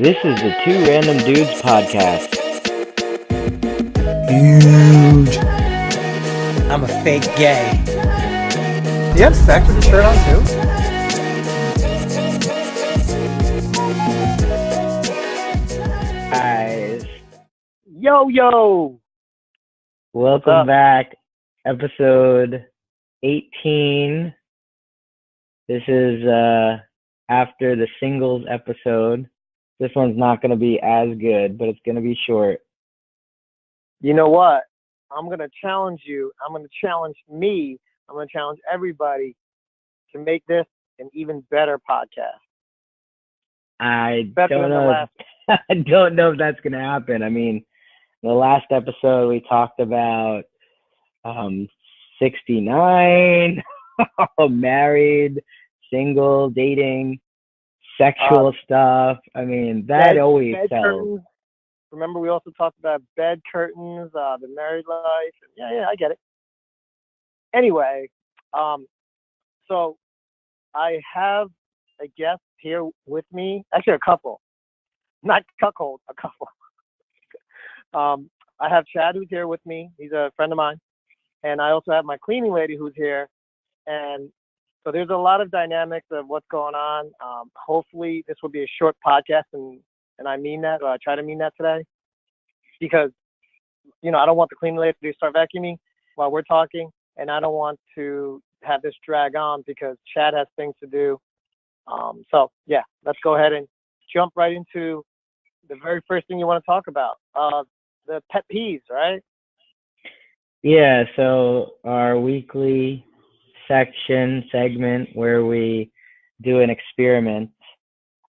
This is the Two Random Dudes podcast. Huge. I'm a fake gay. Do you have sex with your shirt on too? Guys, Yo. welcome back. Episode 18. This is after the singles episode. This one's not going to be as good, but it's going to be short. You know what? I'm going to challenge you. I'm going to challenge me. I'm going to challenge everybody to make this an even better podcast. I Better don't than the know. last. I don't know if that's going to happen. I mean, the last episode we talked about 69, married, single, dating, sexual stuff. I mean, that always bed sells. curtains. Remember, we also talked about bed curtains, the married life. Yeah, I get it. Anyway, so I have a guest here with me. Actually, a couple. Not cuckold, a couple. I have Chad who's here with me. He's a friend of mine. And I also have my cleaning lady who's here. And so there's a lot of dynamics of what's going on. Hopefully this will be a short podcast, and I mean that, or I try to mean that today. Because, I don't want the cleaning lady to start vacuuming while we're talking, and I don't want to have this drag on because Chad has things to do. So, yeah, let's go ahead and jump right into the very first thing you want to talk about, the pet peeves, right? Yeah, so our weekly segment where we do an experiment.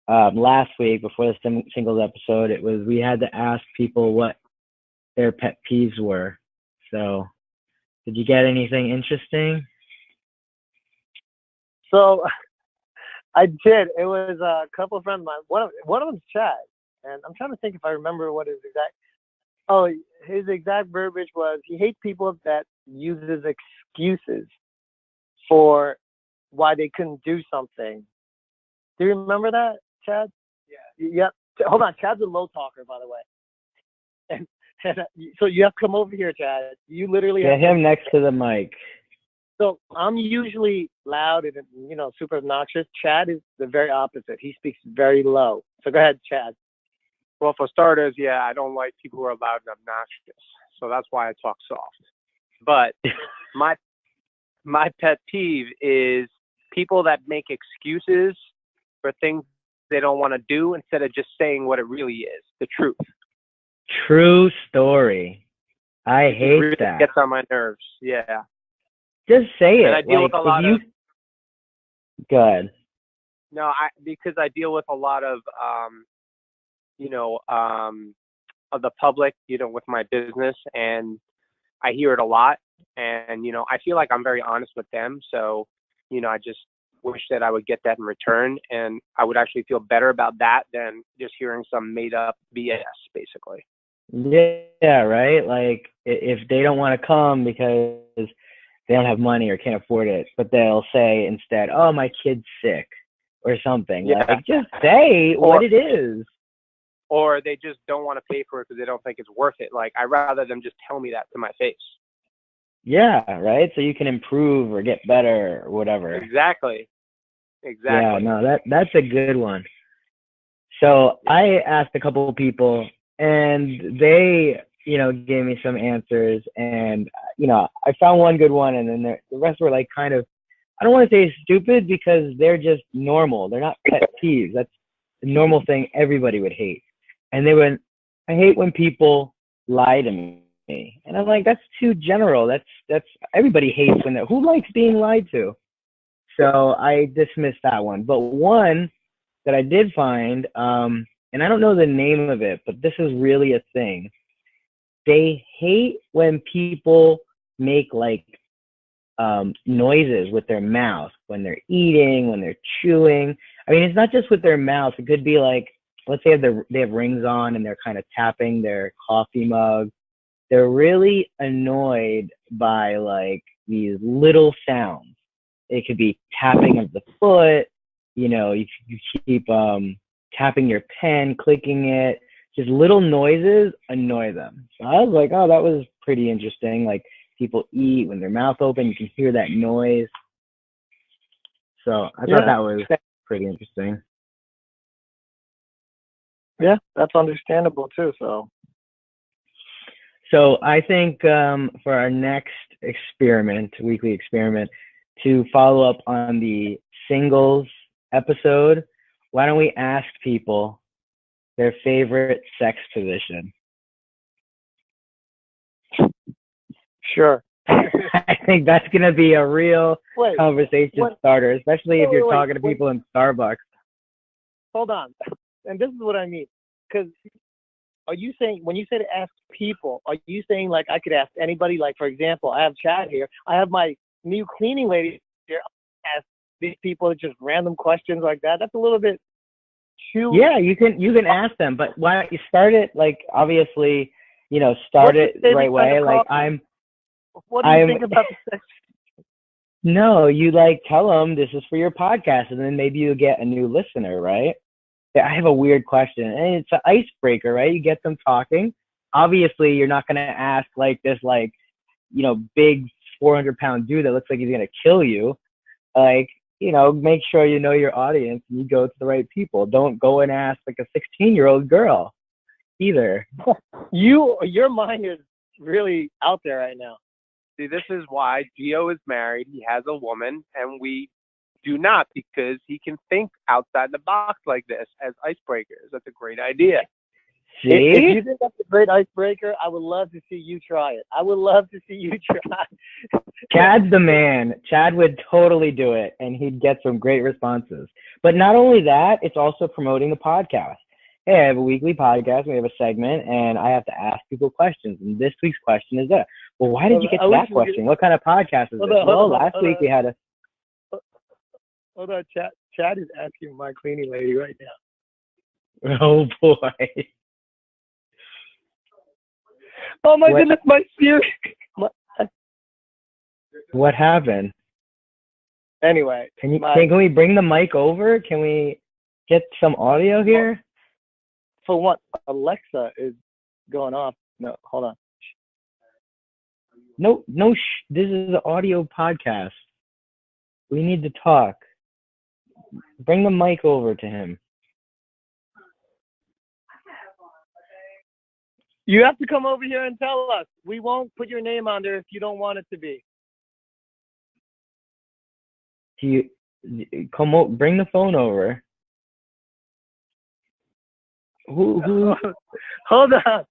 Last week, before the singles episode, we had to ask people what their pet peeves were. So, did you get anything interesting? So, I did. It was a couple of friends of mine. One of them's Chad, and I'm trying to think if I remember what his exact verbiage was. He hates people that uses excuses for why they couldn't do something. Do you remember that, Chad? Yeah. Yep. Hold on. Chad's a low talker, by the way. And so you have to come over here, Chad. You literally Get him next to the mic. So I'm usually loud and, super obnoxious. Chad is the very opposite. He speaks very low. So go ahead, Chad. Well, for starters, yeah, I don't like people who are loud and obnoxious. So that's why I talk soft. But my pet peeve is people that make excuses for things they don't want to do instead of just saying what it really is, the truth. True story. I hate really that. Gets on my nerves. Yeah. Just say it. And I deal with a lot of. Good. No, because I deal with a lot of, of the public, with my business, and I hear it a lot. And, I feel like I'm very honest with them. So, I just wish that I would get that in return. And I would actually feel better about that than just hearing some made up BS, basically. Yeah, right? Like, if they don't want to come because they don't have money or can't afford it, but they'll say instead, oh, my kid's sick or something. Yeah. Like, just say what it is. Or they just don't want to pay for it because they don't think it's worth it. Like, I'd rather them just tell me that to my face. Yeah, right? So you can improve or get better or whatever. Exactly. Yeah, no, that's a good one. So I asked a couple of people, and they, gave me some answers, and, I found one good one, and then the rest were like kind of, I don't want to say stupid because they're just normal. They're not pet peeves. That's the normal thing everybody would hate. And they went, I hate when people lie to me. And I'm like, that's too general. That's everybody hates who likes being lied to? So I dismissed that one. But one that I did find, and I don't know the name of it, but this is really a thing. They hate when people make like noises with their mouth when they're eating, when they're chewing. I mean, it's not just with their mouth. It could be like, let's say they have rings on and they're kind of tapping their coffee mug. They're really annoyed by like these little sounds. It could be tapping of the foot. You keep tapping your pen, clicking it, just little noises annoy them. So I was like, oh, that was pretty interesting. Like people eat when their mouth open, you can hear that noise. So I thought that was pretty interesting. Yeah, that's understandable too. So I think for our next weekly experiment, to follow up on the singles episode, why don't we ask people their favorite sex position? Sure. I think that's going to be a real conversation starter, especially if you're talking to people in Starbucks. Hold on. And this is what I mean. Because are you saying, when you say to ask people, are you saying like I could ask anybody? Like, for example, I have Chad here. I have my new cleaning lady here. I ask these people just random questions like that. That's a little bit too... Yeah, you can ask them. But why don't you start it, like, obviously, start it the right way. Like, what do you think about the sex? No, you tell them this is for your podcast, and then maybe you get a new listener, right? I have a weird question, and it's an icebreaker, right? You get them talking. Obviously, you're not going to ask this big 400-pound dude that looks like he's going to kill you. Make sure you know your audience and you go to the right people. Don't go and ask a 16-year-old girl either. Your mind is really out there right now. See, this is why Gio is married. He has a woman, and we do not, because he can think outside the box like this as icebreakers. That's a great idea. See? If you think that's a great icebreaker, I would love to see you try it. I would love to see you try. Chad's the man. Chad would totally do it, and he'd get some great responses. But not only that, it's also promoting the podcast. Hey, I have a weekly podcast. We have a segment, and I have to ask people questions. And this week's question is that. Well, why did you get to that question? What kind of podcast is this? Last week we had a... Hold on, Chad is asking my cleaning lady right now. Oh, boy. Oh, my goodness, my serious... What happened? Anyway. Can we bring the mic over? Can we get some audio here? For what? Alexa is going off. No, hold on. No, this is an audio podcast. We need to talk. Bring the mic over to him. You have to come over here and tell us. We won't put your name on there if you don't want it to be. Bring the phone over. Who? Hold on.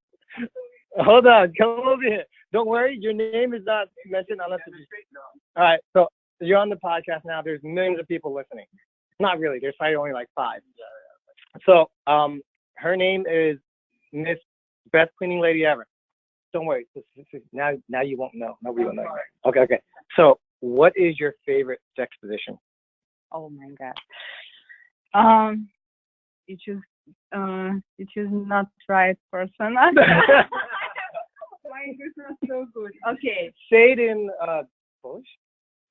Come over here. Don't worry, your name is not mentioned unless it's... All right, so you're on the podcast now. There's millions of people listening. Not really. There's probably only 5. So, her name is Miss Best Cleaning Lady Ever. Don't worry. Now you won't know. Nobody will know. Okay. So, what is your favorite sex position? Oh my God. It is not right person. My English is not so good. Okay. Say it in Polish.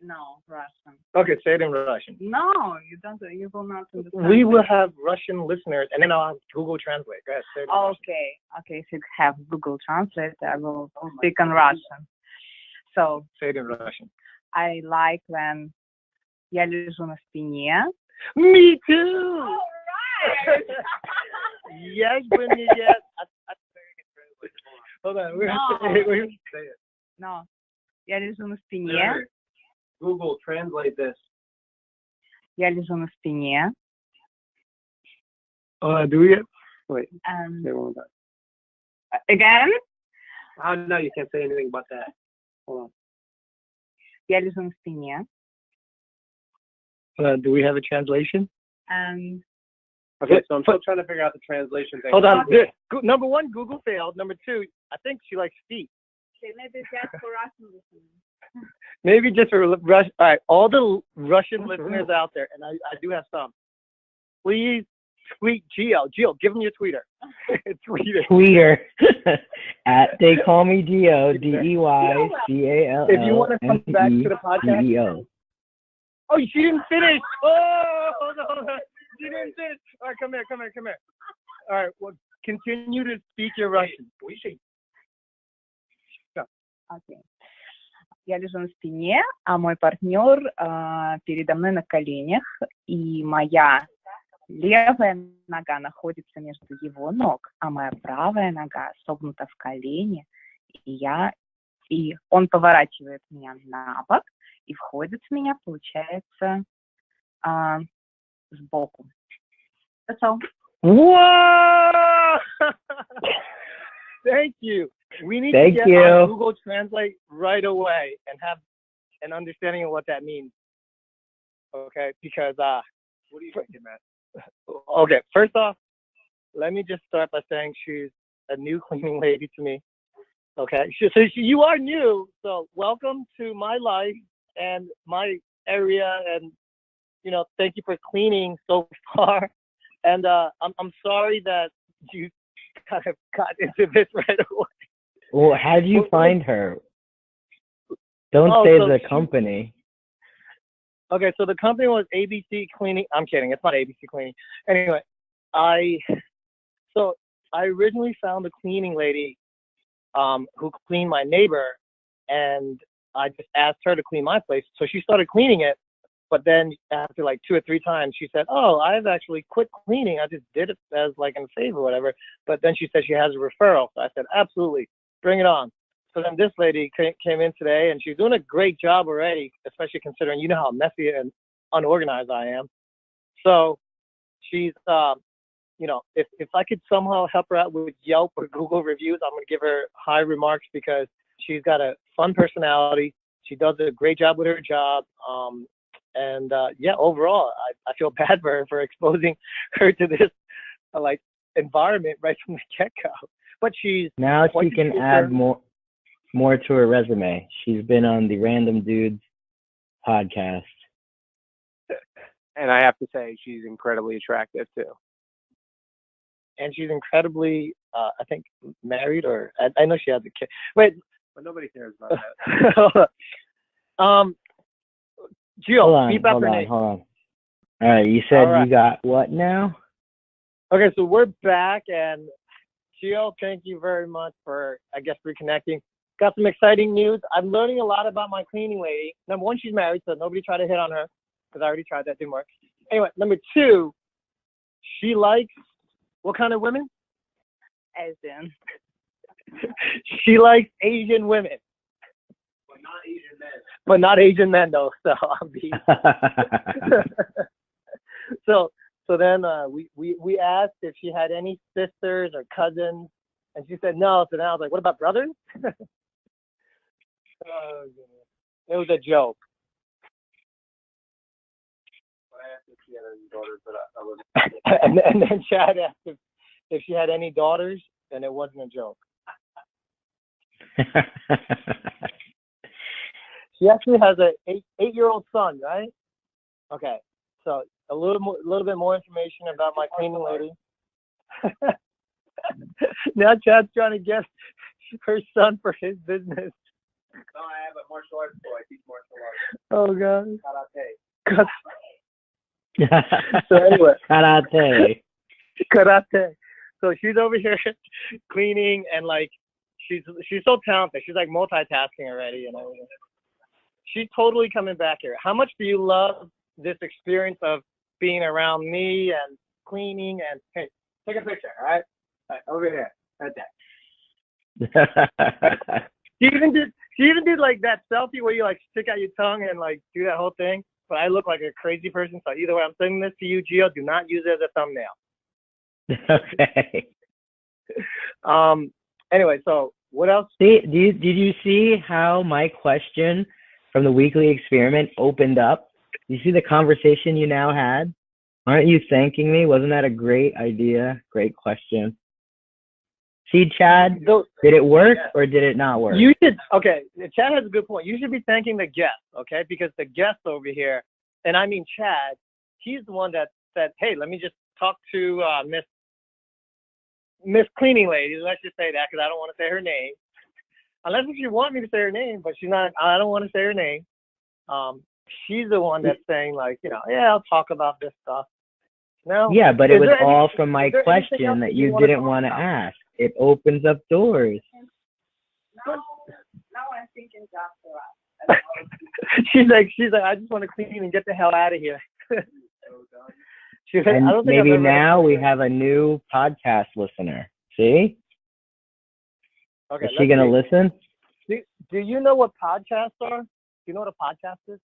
No, Russian. Okay, say it in Russian. No, you don't. You will not understand. We will have Russian listeners, and then I'll have Google Translate. Go ahead, say it in Russian. Okay. If you have Google Translate, I will speak in Russian. So. Say it in Russian. I like when я лежу на спине. Me too. All right. Yes, when you get. Hold on, we're gonna say it. No, я лежу на спине. Google, translate this. Я лежу на спине. Do we? Wait. Say one more time. Again? Oh, no, you can't say anything about that. Hold on. Я лежу на спине. Do we have a translation? Okay, so I'm still trying to figure out the translation thing. Hold on. Number 1, Google failed. Number 2, I think she likes feet. Okay, maybe just for Russian listeners. Maybe just for Russian. All right, all the Russian listeners out there, and I do have some. Please tweet Gio. Gio, give him your Twitter. Twitter. At they call me Gio. DEYCALL. If you want to come back to the podcast. CEO. Oh, she didn't finish. Oh, hold on. She didn't say it. All right, come here. All right, well, continue to speak your Russian. Окей. Я лежу на спине, а мой партнер передо мной на коленях, и моя левая нога находится между его ног, а моя правая нога согнута в колене, и он поворачивает меня на бок и входит в меня, получается, сбоку. That's all. Whoa! Thank you. We need to get on Google Translate right away and have an understanding of what that means. Okay, because what are you thinking, Matt? Okay, first off, let me just start by saying she's a new cleaning lady to me. Okay, you are new, so welcome to my life and my area, and thank you for cleaning so far. And I'm sorry that you kind of got into this right away. Well, how do you find her? Don't say the company. Okay, so the company was ABC Cleaning. I'm kidding. It's not ABC Cleaning. Anyway, I originally found a cleaning lady who cleaned my neighbor, and I just asked her to clean my place. So she started cleaning it, but then after like 2 or 3 times, she said, "Oh, I've actually quit cleaning. I just did it as like in favor or whatever." But then she said she has a referral. So I said, "Absolutely, bring it on." So then this lady came in today, and she's doing a great job already, especially considering how messy and unorganized I am. So she's, if I could somehow help her out with Yelp or Google reviews, I'm going to give her high remarks because she's got a fun personality. She does a great job with her job. And overall, I feel bad for her for exposing her to this environment right from the get-go. But she can add more to her resume. She's been on the Random Dudes podcast. And I have to say, she's incredibly attractive too. And she's incredibly, I think, married, or I know she has a kid. Wait, but nobody cares about that. Gio, hold on. All right, you said you got what now? Okay, so we're back, and Gio, thank you very much for, I guess, reconnecting. Got some exciting news. I'm learning a lot about my cleaning lady. Number 1, she's married, so nobody tried to hit on her, because I already tried that, didn't work. Anyway, number 2, she likes what kind of women? Asian. She likes Asian women. But not Asian men, though. So I'll be. So then we asked if she had any sisters or cousins, and she said no. So then I was like, "What about brothers?" Oh, it was a joke. I asked if she had any daughters, but I wasn't. and then Chad asked if she had any daughters, and it wasn't a joke. She actually has an 8-year-old son, right? Okay, so a little bit more information about my cleaning lady. Now Chad's trying to get her son for his business. No, I have a martial arts school. I teach martial arts. Oh God. Karate. So anyway. Karate. So she's over here cleaning, and she's so talented. She's like multitasking already and everything. She's totally coming back here. How much do you love this experience of being around me and cleaning? And hey, take a picture, all right? All right, over here, right there. She even did like that selfie where you stick out your tongue and do that whole thing. But I look like a crazy person. So either way, I'm sending this to you, Gio. Do not use it as a thumbnail. Okay. Anyway, so what else? Did you see how my question from the weekly experiment opened up? You see the conversation you now had? Aren't you thanking me? Wasn't that a great idea? Great question. See, Chad, did it work or did it not work? You should. Okay, Chad has a good point. You should be thanking the guest, okay? Because the guest over here, and I mean Chad, he's the one that said, "Hey, let me just talk to Miss Cleaning Lady." Let's just say that because I don't want to say her name. Unless if you want me to say her name, but she's not. I don't want to say her name. She's the one that's saying yeah, I'll talk about this stuff. No. Yeah, but it was all from my is there anything question else that you you wanna didn't talk want to about? ask. It opens up doors. Now I'm thinking just for us. she's like, I just want to clean and get the hell out of here. She's like, And I don't think I've maybe ever had now we somebody- have a new podcast listener. See? Okay, Is she going to listen? Do you know what podcasts are? Do you know what a podcast is?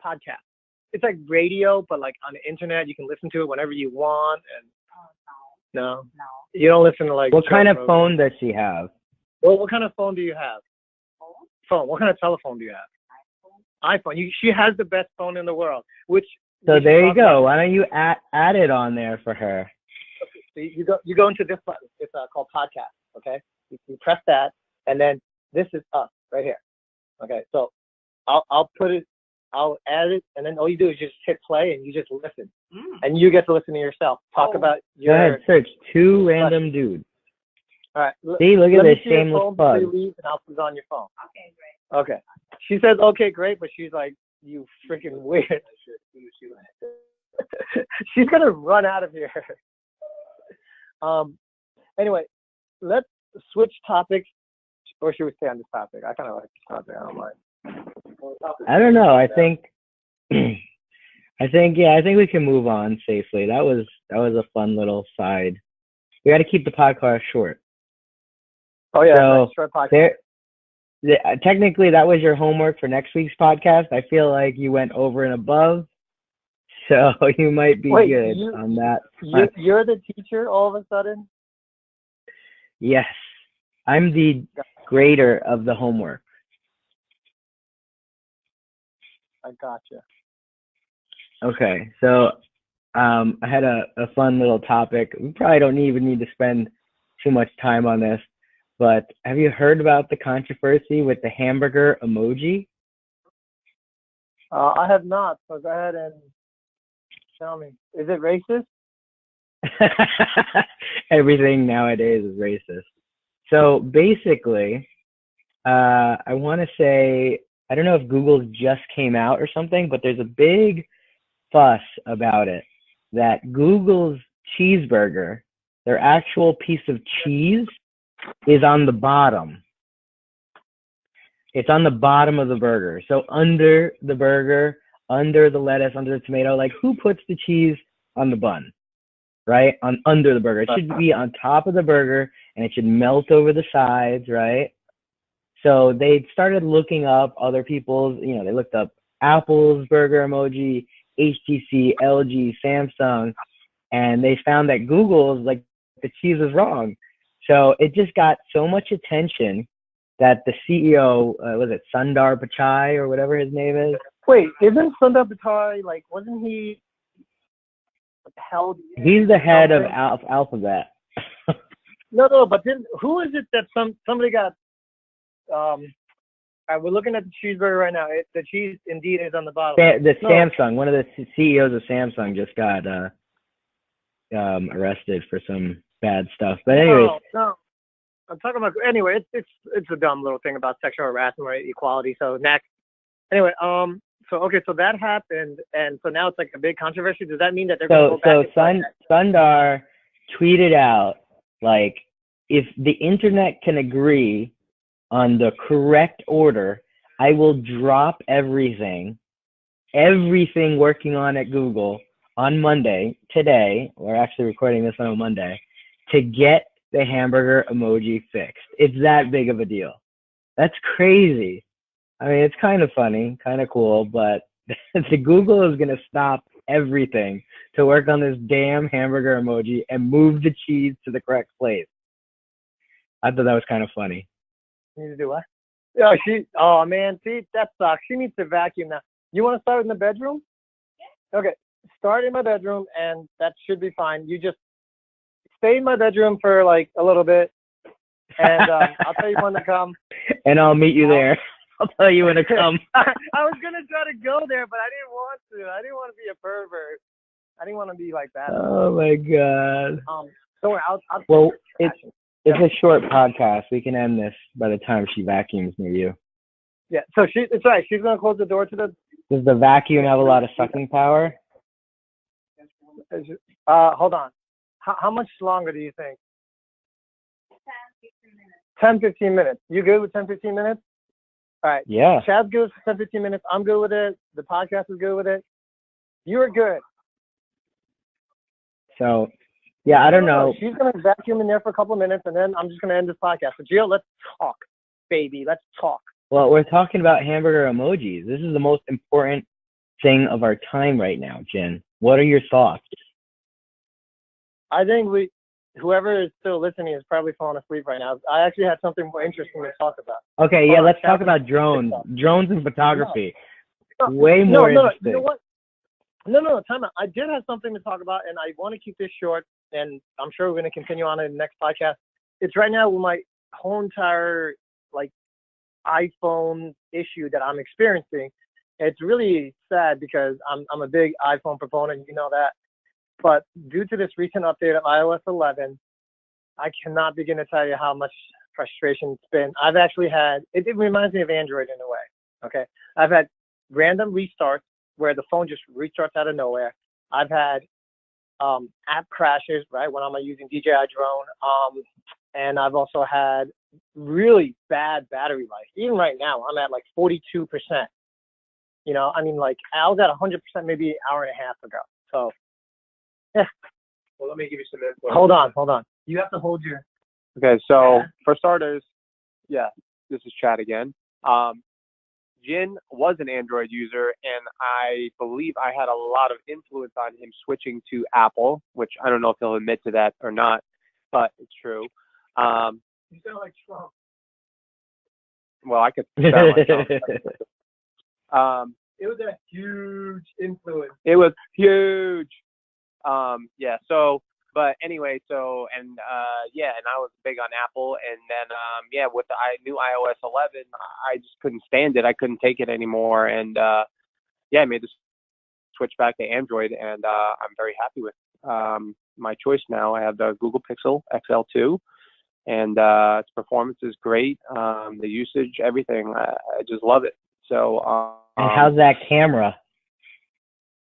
Podcast. It's like radio, but like on the internet, you can listen to it whenever you want. And no, you don't listen to like. What kind of Rogan. phone does she have? Well, what kind of phone do you have? Phone. What kind of telephone do you have? iPhone. She has the best phone in the world. Which. So there you go. Why don't you add it on there for her? Okay, so you go into this button. It's called podcast. Okay. You press that, and then this is us right here. Okay. So I'll put it. I'll add it, and then all you do is just hit play, and you just listen, and you get to listen to yourself. Talk about your. Go ahead, search two random dudes. All right. See, look at this see your shameless phone plug. before you leave, and I'll put it on your phone. Okay, great. Okay. She says, "Okay, great," but she's like, "You freaking weird." She's gonna run out of here. Anyway, let's switch topics, or should we stay on this topic? I kind of like this topic. I don't mind. I don't know. I think we can move on safely. That was a fun little side. We got to keep the podcast short. Oh yeah, so short podcast. Technically, that was your homework for next week's podcast. I feel like you went over and above, so you might be good on that. You're the teacher all of a sudden? Yes, I'm the grader of the homework. I gotcha. Okay, so I had a fun little topic. We probably don't even need to spend too much time on this, but have you heard about the controversy with the hamburger emoji? I have not, so go ahead and tell me. Is it racist? Everything nowadays is racist. So basically, I want to say, I don't know if Google just came out or something, but there's a big fuss about it, that Google's cheeseburger, their actual piece of cheese, is on the bottom. It's on the bottom of the burger. So under the burger, under the lettuce, under the tomato, like who puts the cheese on the bun, right? Under the burger. It should be on top of the burger, and it should melt over the sides, right? So they started looking up other people's, they looked up Apple's burger emoji, HTC, LG, Samsung, and they found that Google's, like, the cheese is wrong. So it just got so much attention that the CEO, was it Sundar Pichai or whatever his name is? Wait, isn't Sundar Pichai, like, wasn't he held? He's the head of Alphabet. No, but then who is it that somebody got? We're looking at the cheeseburger right now. The cheese indeed is on the bottom. Samsung, one of the CEOs of Samsung just got arrested for some bad stuff. But anyways, no, I'm talking about. Anyway, it's a dumb little thing about sexual harassment, right? Equality. So next. Anyway, so that happened, and so now it's like a big controversy. Does that mean that they're going to go back? So Sundar tweeted out, like, if the internet can agree on the correct order, I will drop everything working on at Google on Monday, today, we're actually recording this on a Monday, to get the hamburger emoji fixed. It's that big of a deal. That's crazy. I mean, it's kind of funny, kind of cool, but the Google is going to stop everything to work on this damn hamburger emoji and move the cheese to the correct place. I thought that was kind of funny. Need to do what? Yeah, oh man, see, that sucks. She needs to vacuum now. You want to start in the bedroom? Yeah. Okay, start in my bedroom, and that should be fine. You just stay in my bedroom for like a little bit, and I'll tell you when to come. And I'll meet you there. I'll tell you when to come. I was gonna try to go there, but I didn't want to. I didn't want to be a pervert. I didn't want to be like that. Oh my god. So I'll well, it's a short podcast. We can end this by the time she vacuums near you. Yeah, so it's right. She's gonna close the door to the. Does the vacuum have a lot of sucking power? Hold on. How much longer do you think? 10, 15 minutes. You good with 10, 15 minutes? All right. Yeah. Chad's good for 10, 15 minutes. I'm good with it. The podcast is good with it. You're good. So, yeah, I don't know. She's going to vacuum in there for a couple of minutes, and then I'm just going to end this podcast. So, Gio, let's talk, baby. Let's talk. Well, we're talking about hamburger emojis. This is the most important thing of our time right now, Jen. What are your thoughts? I think whoever is still listening is probably falling asleep right now. I actually had something more interesting to talk about. Okay, yeah, let's talk about drones. Drones and photography. Way more interesting. You know what? No, time out. I did have something to talk about, and I want to keep this short, and I'm sure we're going to continue on in the next podcast. It's right now with my whole entire, iPhone issue that I'm experiencing. It's really sad because I'm a big iPhone proponent, you know that. But due to this recent update of iOS 11, I cannot begin to tell you how much frustration it's been. I've actually had, it reminds me of Android in a way, okay? I've had random restarts where the phone just restarts out of nowhere. I've had app crashes, right, when I'm using DJI drone. And I've also had really bad battery life. Even right now, I'm at 42%. You know, I was at 100% maybe an hour and a half ago. So, yeah. Well, let me give you some info. Hold on. You have to hold your. Okay, so for starters, yeah, this is Chad again. Jin was an Android user, and I believe I had a lot of influence on him switching to Apple, which I don't know if he'll admit to that or not, but it's true. You sound like Trump. Well, I could sound like Trump. It was a huge influence. It was huge. Yeah, so, but anyway, and I was big on Apple, and then, with the new iOS 11, I just couldn't stand it. I couldn't take it anymore, and, I made the switch back to Android, and, I'm very happy with, my choice now. I have the Google Pixel XL2, and, its performance is great. The usage, everything, I just love it. So, and how's that camera?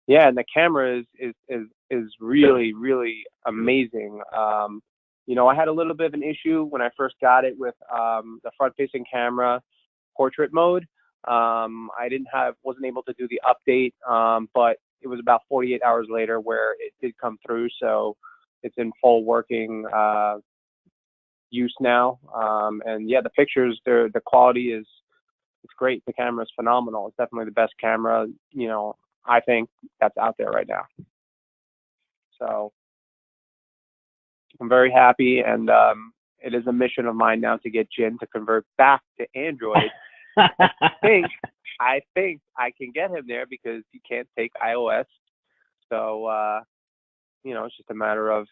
Yeah, and the camera is really, really amazing. I had a little bit of an issue when I first got it with the front-facing camera portrait mode. I wasn't able to do the update, but it was about 48 hours later where it did come through. So it's in full working use now. And yeah, the pictures, the quality it's great. The camera is phenomenal. It's definitely the best camera, I think that's out there right now. So I'm very happy, and it is a mission of mine now to get Jin to convert back to Android. I think I can get him there because he can't take iOS. So it's just a matter of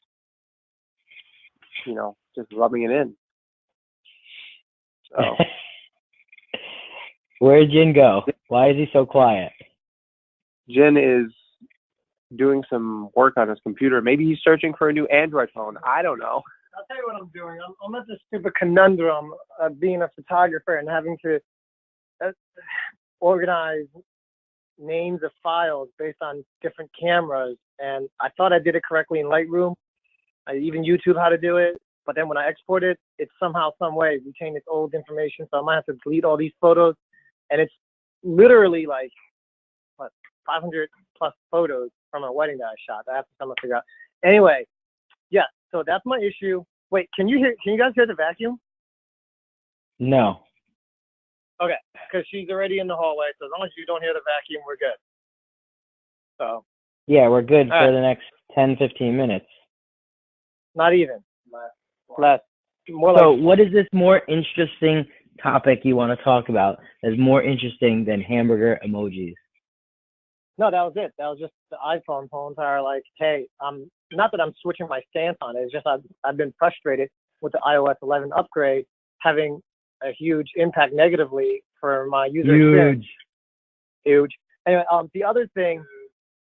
just rubbing it in. So where'd Jin go? Why is he so quiet? Jin is doing some work on his computer. Maybe he's searching for a new Android phone. I don't know. I'll tell you what I'm doing. I'm at this stupid conundrum of being a photographer and having to organize names of files based on different cameras. And I thought I did it correctly in Lightroom. I even YouTube how to do it. But then when I export it, it somehow, some way retained its old information. So I might have to delete all these photos. And it's literally 500 plus photos from a wedding that I shot. I have to somehow figure out. Anyway, yeah, so that's my issue. Wait, can you guys hear the vacuum? No. Okay, because she's already in the hallway, so as long as you don't hear the vacuum, we're good. So. Yeah, we're good for the next 10, 15 minutes. Not even. Less. So what is this more interesting topic you want to talk about that's more interesting than hamburger emojis? No, that was it. That was just the iPhone whole entire hey, not that I'm switching my stance on it. It's just I've been frustrated with the iOS 11 upgrade having a huge impact negatively for my user experience. Huge. Anyway, the other thing,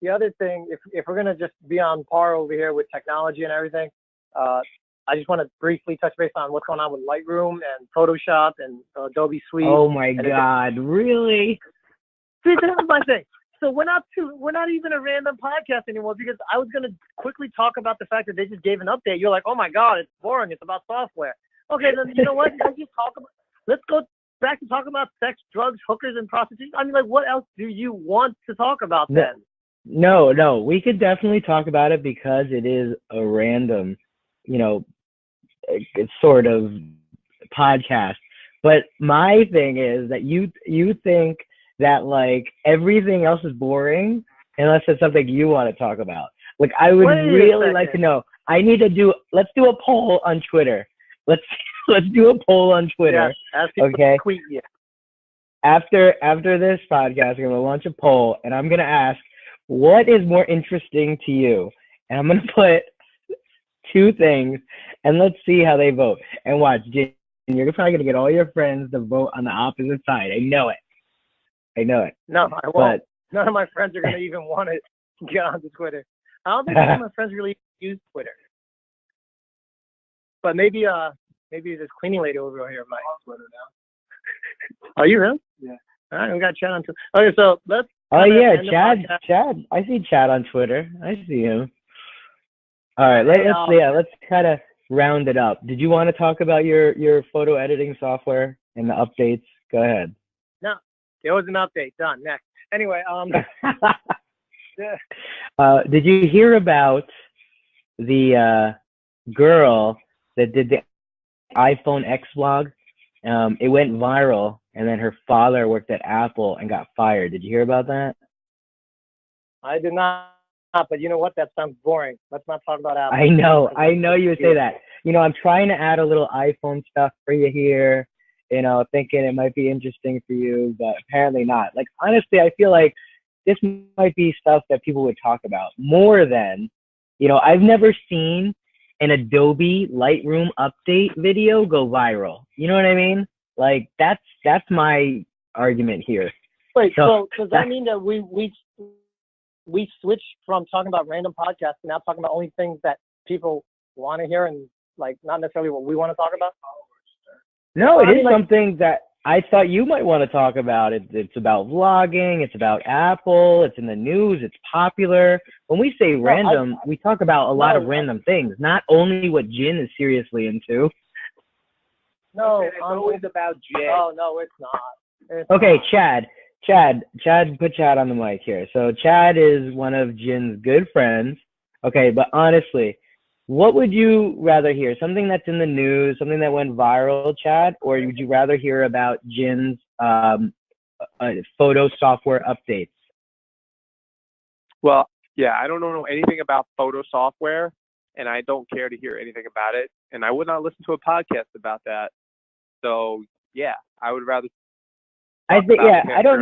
if we're gonna just be on par over here with technology and everything, I just want to briefly touch base on what's going on with Lightroom and Photoshop and Adobe Suite. Oh my God, really? See, that's my thing. So we're not even a random podcast anymore because I was gonna quickly talk about the fact that they just gave an update. You're like, oh my god, it's boring. It's about software. Okay, then you know what? Let's go back to talking about sex, drugs, hookers, and prostitution. I mean, like, what else do you want to talk about then? No, we could definitely talk about it because it is a random, it's sort of podcast. But my thing is that you think that like everything else is boring unless it's something you want to talk about. Like I would really like to know. Let's do a poll on Twitter. Let's do a poll on Twitter. Yeah, okay. Tweet, yeah. After this podcast, we're gonna launch a poll, and I'm gonna ask, what is more interesting to you? And I'm gonna put 2 things, and let's see how they vote. And watch, Jim, you're probably gonna get all your friends to vote on the opposite side. I know it. No, I won't. None of my friends are gonna even want to get onto Twitter. I don't think any of my friends really use Twitter. But maybe this cleaning lady over here might. Twitter now. Are you really? Yeah. All right, we got Chad on Twitter. Okay, so let's. Oh yeah, Chad. I see Chad on Twitter. I see him. All right, let's kind of round it up. Did you want to talk about your photo editing software and the updates? Go ahead. No, it was an update. Done. Next. Anyway, did you hear about the girl that did the iPhone X vlog? It went viral, and then her father worked at Apple and got fired. Did you hear about that? I did not, but you know what? That sounds boring. Let's not talk about Apple. I know you would say that. I'm trying to add a little iPhone stuff for you here, thinking it might be interesting for you, but apparently not. Like, honestly, I feel like this might be stuff that people would talk about more than, I've never seen an Adobe Lightroom update video go viral. You know what I mean? Like, that's my argument here. Wait, so does that mean that we switch from talking about random podcasts to now talking about only things that people want to hear and like not necessarily what we want to talk about? No, it is something that I thought you might want to talk about. It's about vlogging. It's about Apple. It's in the news. It's popular. When we say random, we talk about a lot of random things, not only what Jin is seriously into. No, it's always about Jin. Oh, no, it's not. Okay, Chad, put Chad on the mic here. So Chad is one of Jin's good friends. Okay, but honestly, what would you rather hear? Something that's in the news, something that went viral, Chad, or would you rather hear about Jin's photo software updates? Well, yeah, I don't know anything about photo software, and I don't care to hear anything about it, and I would not listen to a podcast about that. So, yeah, I would rather. I don't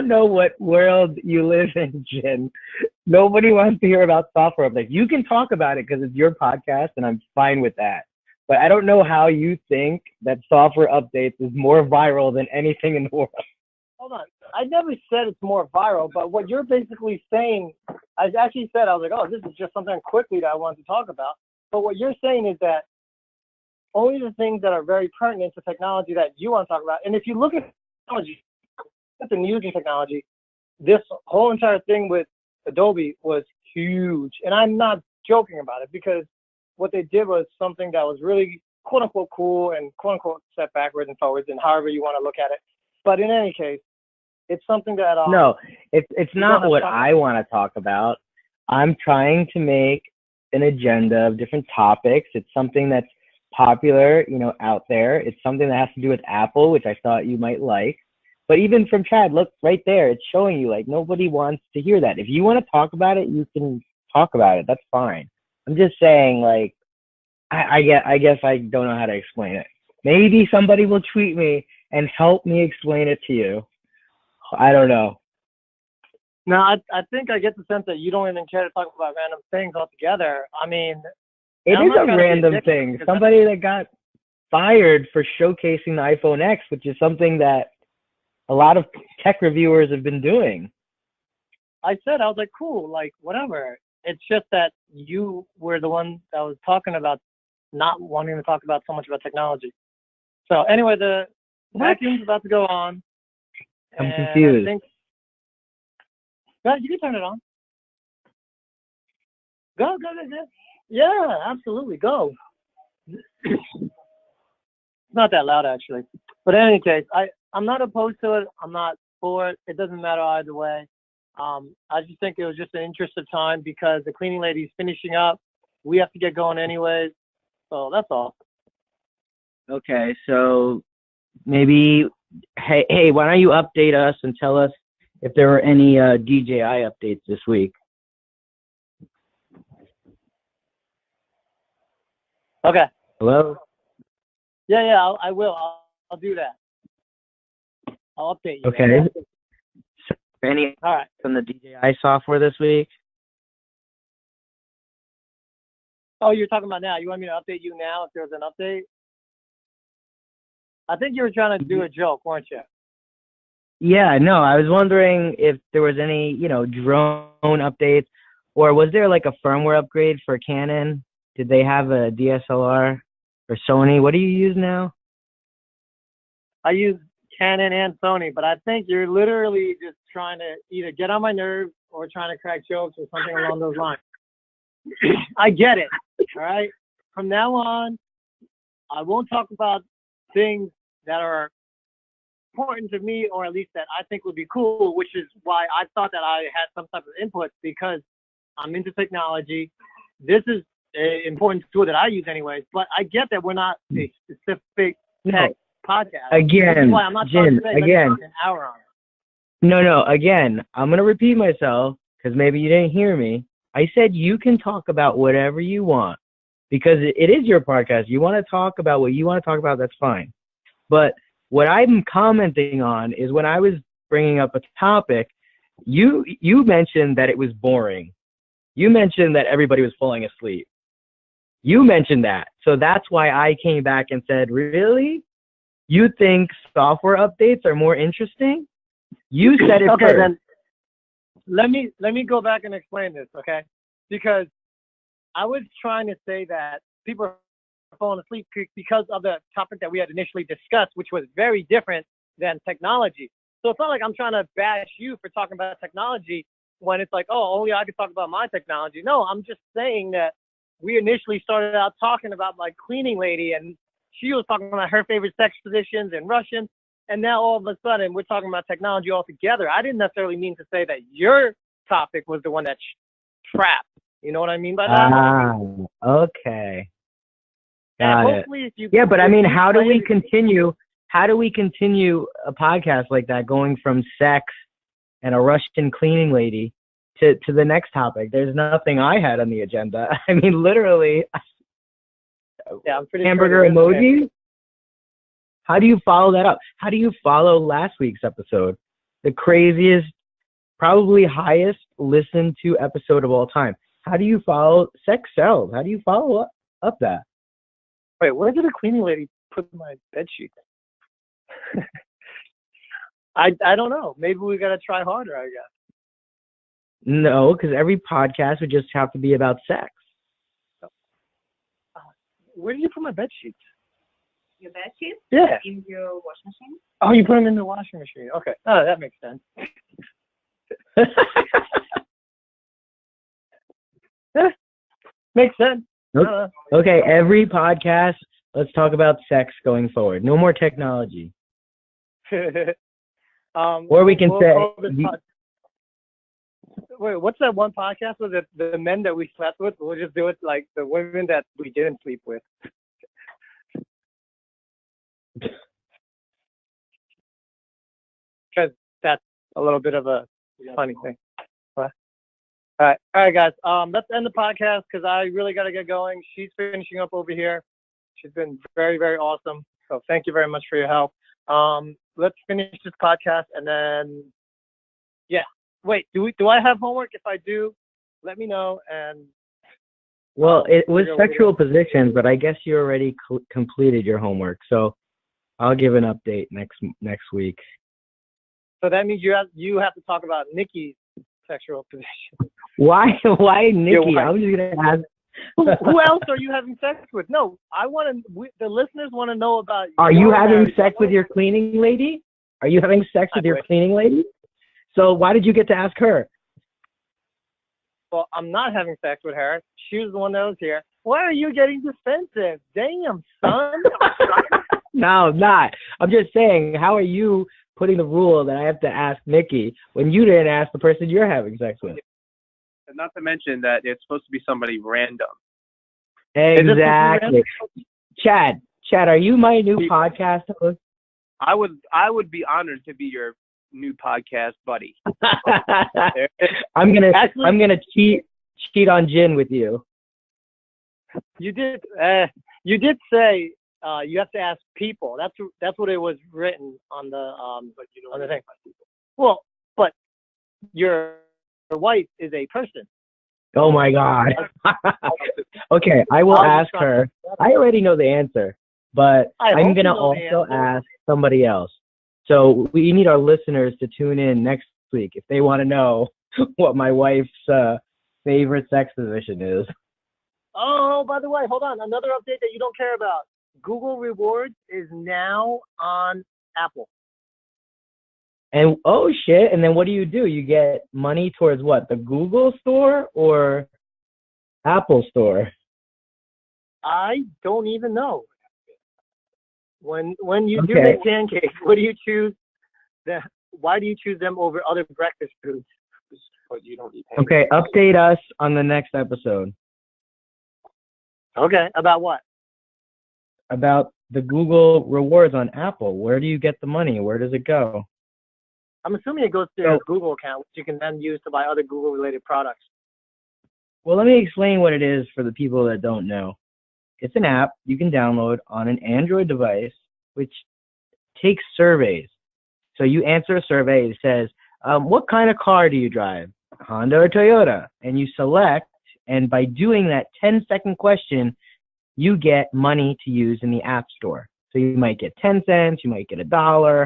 know what world you live in, Jin. Nobody wants to hear about software updates. You can talk about it because it's your podcast, and I'm fine with that. But I don't know how you think that software updates is more viral than anything in the world. Hold on. I never said it's more viral, but what you're basically saying, I actually said, I was like, oh, this is just something quickly that I wanted to talk about. But what you're saying is that only the things that are very pertinent to technology that you want to talk about. And if you look at technology, the news and technology, this whole entire thing with Adobe was huge. And I'm not joking about it because what they did was something that was really quote unquote cool and quote unquote set backwards and forwards and however you want to look at it. But in any case, it's something that no, it's not what I want to talk about. I'm trying to make an agenda of different topics. It's something that's popular, out there. It's something that has to do with Apple, which I thought you might like. But even from Chad, look right there, it's showing you like nobody wants to hear that. If you want to talk about it, you can talk about it. That's fine. I'm just saying, like, I guess I don't know how to explain it. Maybe somebody will tweet me and help me explain it to you. I don't know. No, I think I get the sense that you don't even care to talk about random things altogether. I mean, it is a random thing. Somebody that got fired for showcasing the iPhone X, which is something that a lot of tech reviewers have been doing. I was like, cool, like, whatever. It's just that you were the one that was talking about not wanting to talk about so much about technology. So anyway, the vacuum's about to go on. I'm confused. Go ahead, you can turn it on. Go. Yeah, absolutely. Go. It's not that loud, actually. But in any case, I'm not opposed to it. I'm not for it. It doesn't matter either way. I just think it was just an interest of time because the cleaning lady's finishing up. We have to get going anyways. So that's all. Okay, so maybe, hey, why don't you update us and tell us if there were any DJI updates this week? Okay. Hello? Yeah, I will. I'll do that. I'll update you. Okay. Man. So any All right. from the DJI software this week? Oh, you're talking about now. You want me to update you now if there's an update? I think you were trying to do a joke, weren't you? Yeah, no, I was wondering if there was any, drone updates, or was there like a firmware upgrade for Canon? Did they have a DSLR or Sony? What do you use now? I use Canon and Sony, but I think you're literally just trying to either get on my nerves or trying to crack jokes or something along those lines. I get it, all right? From now on, I won't talk about things that are important to me, or at least that I think would be cool, which is why I thought that I had some type of input, because I'm into technology. This is an important tool that I use anyways, but I get that we're not a specific tech podcast. Again, why I'm not Jim, trying to say, again. an hour on it. No, again, I'm going to repeat myself because maybe you didn't hear me. I said you can talk about whatever you want because it is your podcast. You want to talk about what you want to talk about, that's fine. But what I'm commenting on is when I was bringing up a topic, you mentioned that it was boring. You mentioned that everybody was falling asleep. You mentioned that. So that's why I came back and said, really? You think software updates are more interesting? You said it okay, first. Then let me go back and explain this, okay? Because I was trying to say that people are falling asleep because of the topic that we had initially discussed, which was very different than technology. So it's not like I'm trying to bash you for talking about technology when it's like, oh, only I can talk about my technology. No, I'm just saying that we initially started out talking about my cleaning lady, and she was talking about her favorite sex positions and Russian, and now all of a sudden we're talking about technology altogether. I didn't necessarily mean to say that your topic was the one that trapped. You know what I mean by that? Ah, okay. Got it. If you, yeah, but I mean, how do we continue a podcast like that, going from sex and a Russian cleaning lady to the next topic? There's nothing I had on the agenda. I mean, literally. Yeah, I'm pretty hamburger sure emoji. How do you follow that up? How do you follow last week's episode? The craziest, probably highest listened to episode of all time. How do you follow sex sells? How do you follow up that? Wait, where did the cleaning lady put my bed sheet? I don't know. Maybe we gotta try harder, I guess. No, because every podcast would just have to be about sex. Where did you put my bed sheets? Your bed sheets? Yeah. In your washing machine? Oh, you put them in the washing machine. Okay. Oh, that makes sense. Yeah, makes sense. Okay, every podcast, let's talk about sex going forward. No more technology. Or we can say... Wait, what's that one podcast? Was it the men that we slept with? We'll just do it like the women that we didn't sleep with. Because that's a little bit of a funny thing. What? All right, guys. Let's end the podcast because I really got to get going. She's finishing up over here. She's been very, very awesome. So thank you very much for your help. Let's finish this podcast and then, yeah. Wait, do I have homework? If I do, let me know. And well, it was sexual positions, but I guess you already completed your homework, so I'll give an update next week. So that means you have to talk about Nikki's sexual position. Why Nikki? I'm just gonna ask. Who else are you having sex with? No, the listeners want to know about. Are you having sex with your cleaning lady? Are you having sex with your cleaning lady? So why did you get to ask her? Well, I'm not having sex with her. She was the one that was here. Why are you getting defensive? Damn, son. No, I'm not. I'm just saying, how are you putting the rule that I have to ask Nikki when you didn't ask the person you're having sex with? And not to mention that it's supposed to be somebody random. Exactly. Chad, are you my new podcast host? I would be honored to be your new podcast buddy. I'm gonna cheat on Jin with you. You did say you have to ask people. That's what it was written on the on the thing. Well, but your wife is a person. Oh my God. Okay, I will ask her. I already know the answer, but I'm gonna also ask somebody else. So we need our listeners to tune in next week if they want to know what my wife's favorite sex position is. Oh, by the way, hold on. Another update that you don't care about. Google Rewards is now on Apple. And oh shit! And then what do? You get money towards what? The Google store or Apple store? I don't even know. When you do make pancakes, what do you choose? Why do you choose them over other breakfast foods? Because you don't eat pancakes. Okay, update us on the next episode. Okay, about what? About the Google rewards on Apple. Where do you get the money? Where does it go? I'm assuming it goes to your Google account, which you can then use to buy other Google-related products. Well, let me explain what it is for the people that don't know. It's an app you can download on an Android device, which takes surveys. So you answer a survey. It says, what kind of car do you drive? Honda or Toyota? And you select, and by doing that 10-second question, you get money to use in the App Store. So you might get 10 cents, you might get $1.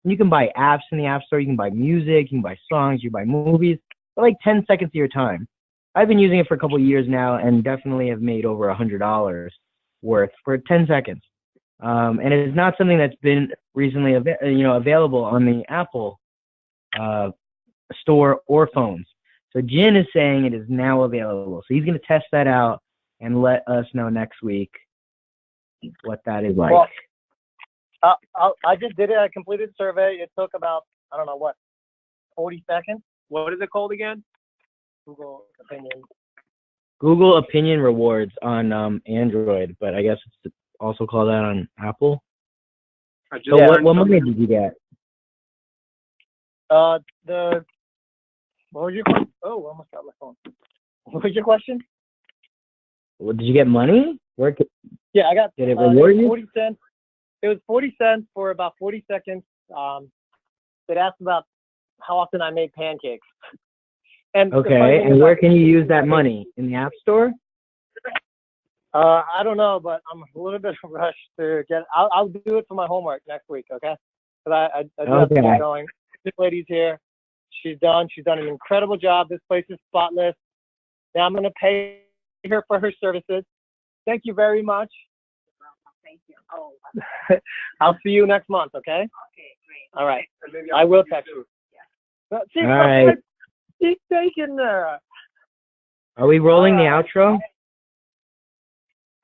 And you can buy apps in the App Store. You can buy music, you can buy songs, you can buy movies for like 10 seconds of your time. I've been using it for a couple of years now and definitely have made over $100 worth for 10 seconds. And it is not something that's been recently available on the Apple store or phones. So Jin is saying it is now available. So he's going to test that out and let us know next week what that is like. Well, I just did it. I completed the survey. It took about, 40 seconds. What is it called again? Google Opinion. Google Opinion Rewards on Android, but I guess it's also called that on Apple. So what money did you get? What was your question? Oh, I almost got my phone. What was your question? Well, did you get money? Yeah, I got. Did it reward you? 40 cents. It was 40 cents for about 40 seconds. It asked about how often I made pancakes. And okay, and where can you use that money? In the App Store? I don't know, but I'm a little bit rushed to get. I'll do it for my homework next week, okay? Because I do have to get going. This lady's here. She's done. She's done an incredible job. This place is spotless. Now I'm going to pay her for her services. Thank you very much. Thank you. Oh. I'll see you next month, okay? Okay, great. All right. I will text you. Yeah. See, all right. She's taking there. Are we rolling the outro?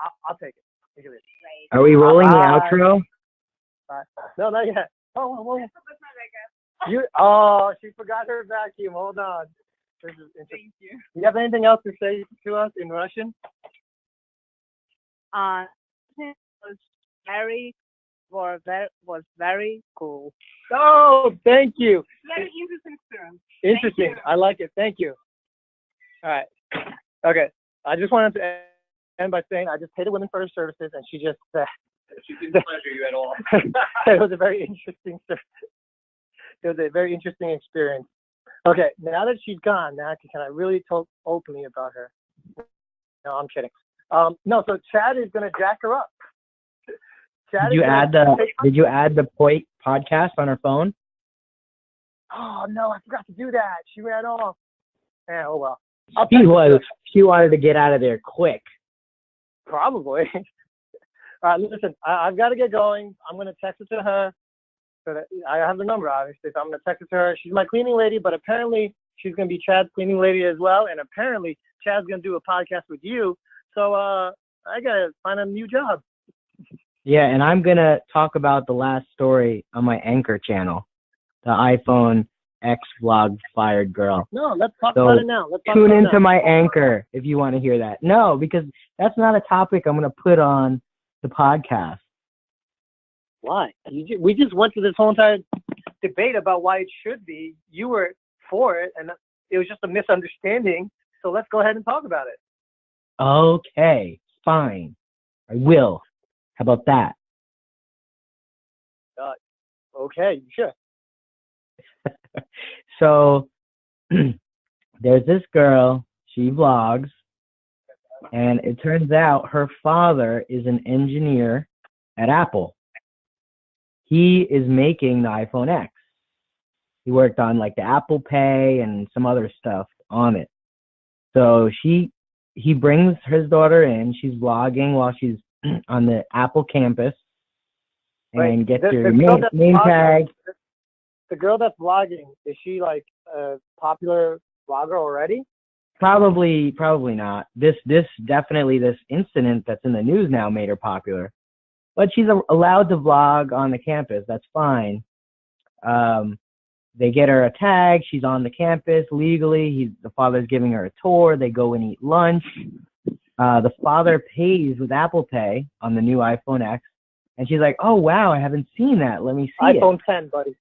I'll take it. Take it. Are we rolling the outro? No, not yet. Oh, she forgot her vacuum. Hold on. This is interesting. Thank you. Do you have anything else to say to us in Russian? It was very cool. Oh, thank you. Very interesting experience. Interesting. I like it. Thank you. All right. Okay. I just wanted to end by saying I just paid a woman for her services, and she just She didn't pleasure you at all. it was a very interesting. It was a very interesting experience. Okay, now that she's gone, now can I really talk openly about her? No, I'm kidding. No, so Chad is gonna jack her up. Did you add the Point podcast on her phone? Oh no, I forgot to do that. She ran off. Yeah, oh well. She wanted to get out of there quick. Probably. All right, listen, I've got to get going. I'm going to text it to her. So that I have the number, obviously, so I'm going to text it to her. She's my cleaning lady, but apparently She's going to be Chad's cleaning lady as well. And apparently, Chad's going to do a podcast with you. So I got to find a new job. Yeah, and I'm going to talk about the last story on my Anchor channel, the iPhone X vlog fired girl. No, let's talk about it now. Tune into my Anchor if you want to hear that. No, because that's not a topic I'm going to put on the podcast. Why? We just went through this whole entire debate about why it should be. You were for it, and it was just a misunderstanding. So let's go ahead and talk about it. Okay, fine. I will. How about that? Okay, you should. So there's this girl, she vlogs, and it turns out her father is an engineer at Apple. He is making the iPhone X. He worked on like the Applepie and some other stuff on it. So he brings his daughter in. She's vlogging while she's on the Apple campus and gets your name tag. The girl that's vlogging, is she like a popular vlogger already? Probably not. This incident that's in the news now made her popular. But she's allowed to vlog on the campus. That's fine. They get her a tag. She's on the campus legally. The father's giving her a tour. They go and eat lunch. The father pays with Apple Pay on the new iPhone X. And she's like, oh, wow, I haven't seen that. Let me see iPhone 10, buddy.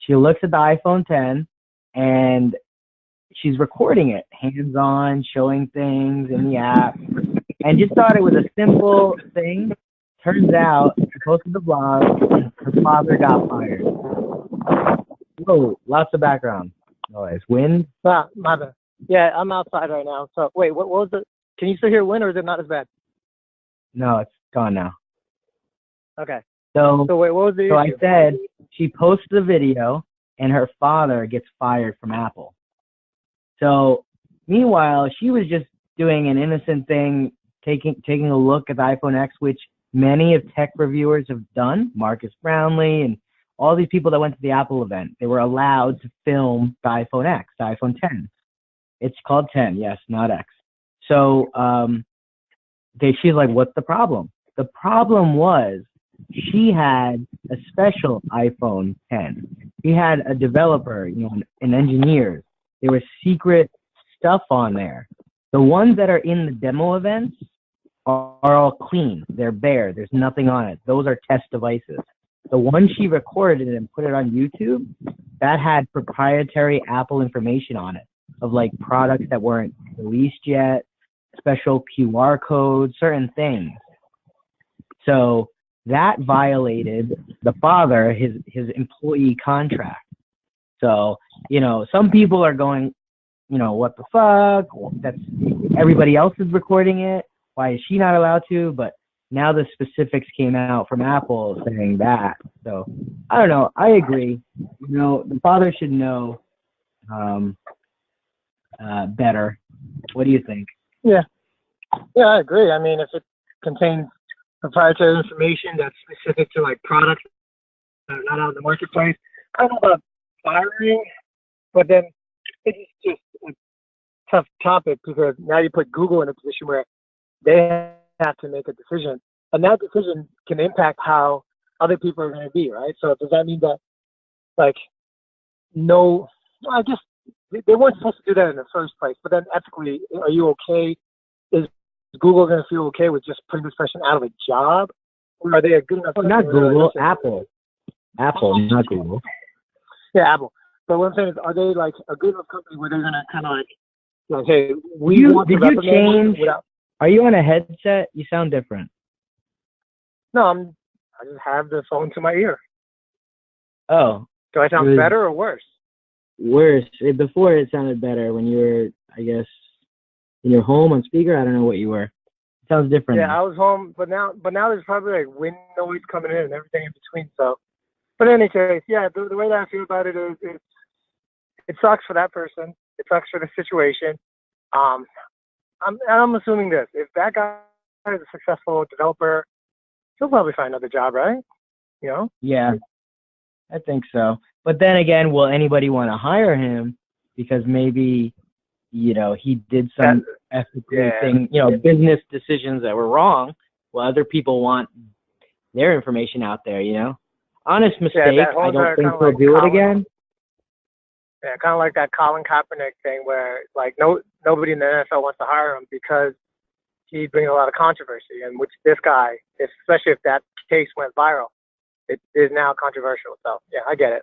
She looks at the iPhone 10, and she's recording it, hands-on, showing things in the app, and just thought it was a simple thing. Turns out, she posted the vlog, her father got fired. Whoa, lots of background noise. Wind? My bad. Yeah, I'm outside right now. So, wait, what was it? Can you still hear wind, or is it not as bad? No, it's gone now. Okay. So wait, what was the issue? I said she posts the video, and her father gets fired from Apple. So meanwhile, she was just doing an innocent thing, taking a look at the iPhone X, which many of tech reviewers have done. Marcus Brownlee and all these people that went to the Apple event, they were allowed to film the iPhone X, the iPhone 10. It's called 10, yes, not X. So she's like, what's the problem? The problem was she had a special iPhone 10. She had a developer, an engineer. There was secret stuff on there. The ones that are in the demo events are all clean. They're bare. There's nothing on it. Those are test devices. The one she recorded and put it on YouTube, that had proprietary Apple information on it of like products that weren't released yet, special QR codes, certain things. So that violated the father, his employee contract. So, some people are going, what the fuck? That's everybody else is recording it. Why is she not allowed to? But now the specifics came out from Apple saying that. So I don't know. I agree. The father should know better. What do you think? Yeah, I agree. I mean, if it contains proprietary information that's specific to like products that are not out in the marketplace, I don't know about firing, but then it's just a tough topic because now you put Google in a position where they have to make a decision, and that decision can impact how other people are going to be, right? So does that mean that, like, I guess they weren't supposed to do that in the first place, but then ethically, are you okay? Is Google going to feel okay with just putting this person out of a job? Or are they a good enough company? Not Google, Apple. Apple, not Google. Yeah, Apple. But what I'm saying is, are they like a good enough company where they're going to kind of like, hey, we want to reprimand change? You without... Are you on a headset? You sound different. No, I just have the phone to my ear. Oh. Do I sound better or worse? Worse. Before it sounded better when you were, I guess, in your home on speaker. I don't know what you were. It sounds different. Yeah, I was home, but now there's probably like wind noise coming in and everything in between. So, but in any case, yeah, the way that I feel about it is it sucks for that person. It sucks for the situation. I'm assuming this: if that guy is a successful developer, he'll probably find another job, right? Yeah, I think so. But then again, will anybody want to hire him because maybe, he did some ethically thing, business decisions that were wrong. Well, other people want their information out there, Honest mistake. I don't think he'll do it again. Yeah, kind of like that Colin Kaepernick thing where, like, nobody in the NFL wants to hire him because he'd bring a lot of controversy, and which this guy, especially if that case went viral, it is now controversial. So, yeah, I get it.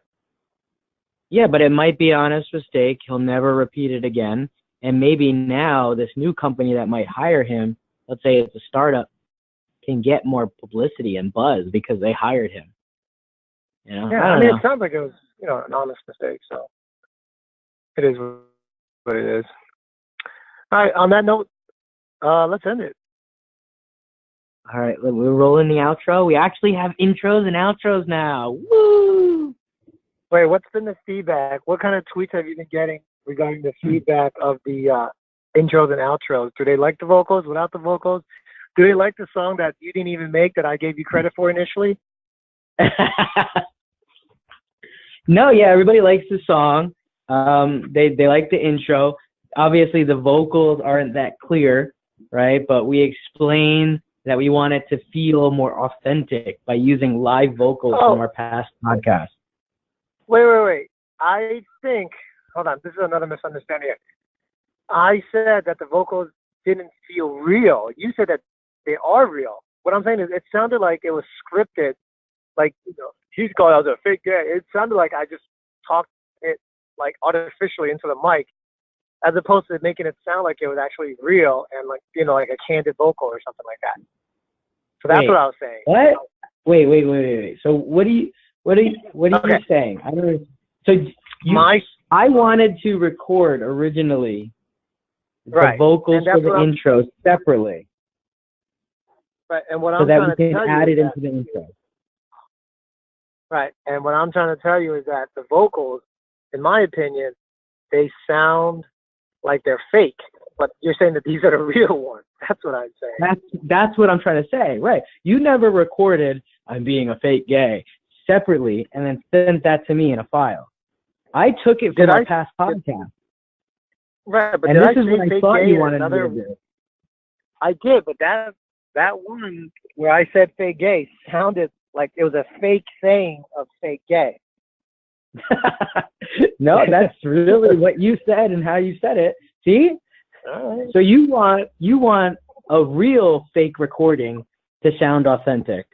Yeah, but it might be an honest mistake. He'll never repeat it again. And maybe now this new company that might hire him, let's say it's a startup, can get more publicity and buzz because they hired him. Yeah, I mean, it sounds like it was, an honest mistake. So it is what it is. All right, on that note, let's end it. All right, we're rolling the outro. We actually have intros and outros now. Woo! Wait, what's been the feedback? What kind of tweets have you been getting regarding the feedback of the intros and outros? Do they like the vocals, without the vocals? Do they like the song that you didn't even make that I gave you credit for initially? No, yeah, everybody likes the song. They like the intro. Obviously, the vocals aren't that clear, right? But we explain that we want it to feel more authentic by using live vocals from our past podcasts. Wait. I think, hold on, this is another misunderstanding here. I said that the vocals didn't feel real. You said that they are real. What I'm saying is it sounded like it was scripted, like, he's called out a fake guy. It sounded like I just talked it, like, artificially into the mic, as opposed to making it sound like it was actually real and, like, like a candid vocal or something like that. So that's what I was saying. What? Wait. So what are you saying? I don't know. So I wanted to record originally the vocals for the intro separately. Right, and what so I'm that trying we to can tell add you it into the intro. Right, and what I'm trying to tell you is that the vocals, in my opinion, they sound like they're fake. But you're saying that these are the real ones. That's what I'm saying. That's what I'm trying to say. Right. You never recorded "I'm being a fake gay" separately and then sent that to me in a file. I took it from our past podcast. Right, but and this is what I thought you wanted to do. I did, but that one where I said fake gay sounded like it was a fake saying of fake gay. No, that's really what you said and how you said it. See? Right. So you want a real fake recording to sound authentic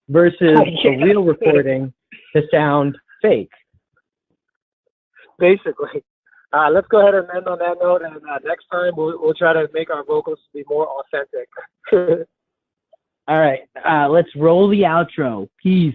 versus a real recording to sound fake. Basically. Let's go ahead and end on that note, and next time we'll try to make our vocals be more authentic. All right, let's roll the outro. Peace.